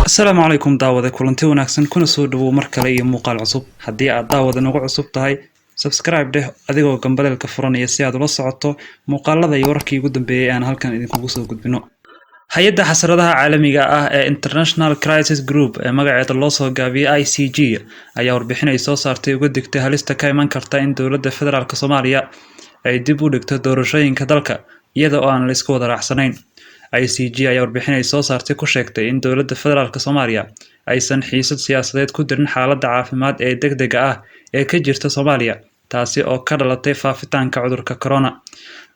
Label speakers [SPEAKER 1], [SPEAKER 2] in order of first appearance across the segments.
[SPEAKER 1] asalaamu calaykum daawade kulanti wanaagsan kuna soo dhawow mar kale iyo muuqaal cusub haddii aad daawada nagu cusub tahay subscribe dheh adigoo gambaleelka furanaya si aad ula socoto muuqaalada iyo wararkii ugu dambeeyay aan halkan idinkugu soo gudbino hay-adda xasradaha caalamiga ah ee International Crisis Group ee magaceeda loo soo gaabiyay ICG ayaa warbixin ay soo saartay uga digtay halista ka iman karta in dowladda federaalka Soomaaliya ay dib u dhigto doorashooyinka dalka iyada oo aan la isku wada raacsanayn. ICG ayaa warbixin ay soo saartay ku sheegtay in dowladda federaalka Soomaaliya aysan xiisad siyaasadeed ku dirin xaaladda caafimaad ee degdega ah ee ka jirta Soomaaliya taasi oo ka dhalatay faafitaanka cudurka corona.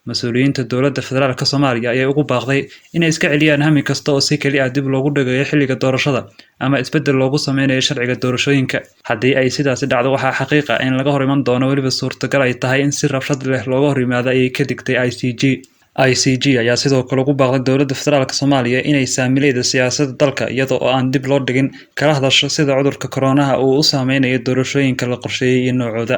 [SPEAKER 1] Mas'uuliyiinta dowladda federaalka Soomaaliya ayaa ugu baaqday inay iska celiyaan hami kasta oo si kali ah dib loogu dhigayo xilliga doorashada ama isbedel loogu sameynayo sharciga doorashooyinka. Haddii ay sidaasi dhacdo waxaa xaqiiq ah in laga hor iman doono weliba suurtagal ay tahay in si rabshad leh looga hor yimaado ayay ka digtay ICG. ICG ayaa sidoo kale ugu baaqday dowladda federaalka Soomaaliya inay saamilayda siyaasadda dalka iyada oo aan dib loo dhigin kala hadasho sida cudurka corona uu u saameynayo doorashooyinka la qorsheeyay iyo noocooda.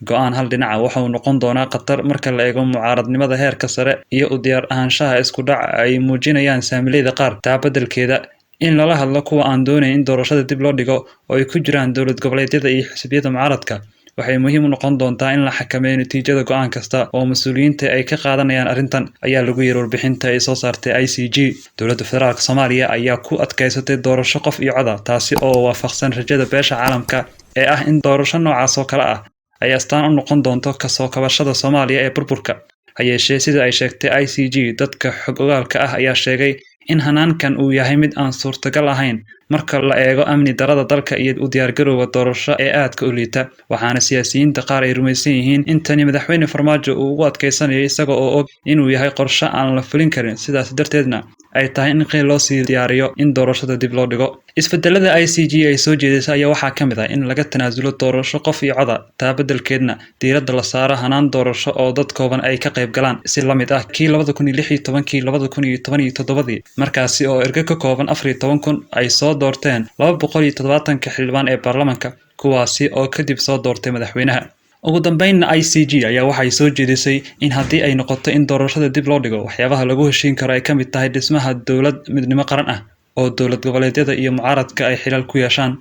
[SPEAKER 1] Go'aan hal dhinac waxa uu noqon doonaa khatar marka la eego mucaaradnimada heerka sare iyo u diyaar ahaanshaha isku dhac ay muujinayaan saamilayda qaar. Taa beddelkeeda in lala hadlo kuwa aan doonayn in doorashada dib loo dhigo oo ay ku jiraan dowlad goboleedyada iyo xisbiyada mucaaradka waxay muhiim u noqon doontaa in la xakameeyo natiijada go'aan kasta oo mas'uuliyiinta ay ka qaadanayaan arrintan ayaa lagu yiri warbixinta ay soo saartay ICG. Dowladda federaalka Soomaaliya ayaa ku adkaysatay doorasho qof iyo cod ah taasi oo waafaqsan rajada beesha caalamka ee ah in doorasho noocaas oo kale ah ay astaan u noqon doonto kasoo kabashada Soomaaliya ee burburka. Ha yeeshee sida ay sheegtay ICG dadka xog ogaalka ah ayaa sheegay in hanaankan uu yahay mid aan suurtagal ahayn marka la eego amni darada dalka iyo u diyaargarowga doorasho ee aadka u liita. Waxaana siyaasiyiinta qaar ay rumaysan yihiin in tani madaxweyne Farmaajo uu ugu adkeysanayo isaga oo og inuu yahay qorshe aan la fulin karin sidaas darteedna ay tahay in qiil loo sii diyaariyo in doorashada dib loo dhigo. Isbedelada ICG ay soo jeedisay ayaa waxaa ka mid ah in laga tanaasulo doorasho qof iyo cod ah taa beddelkeedna diiradda la saaro hanaan doorasho oo dad kooban ay ka qayb galaan si la mid ah kii 2016 markaasi oo erga ka kooban 14,000 ay soo doorteen 270 xildhibaan ee baarlamaanka kuwaasi oo kadib soo doortay madaxweynaha. Ugu dambeynna ICG ayaa waxay soo jeedisay in haddii ay noqoto in doorashada dib loo dhigo waxyaabaha lagu heshiin karo ay ka mid tahay dhismaha dowlad midnimo qaran ah oo dowlad goboleedyada iyo mucaaradka ay xilal ku yeeshaan.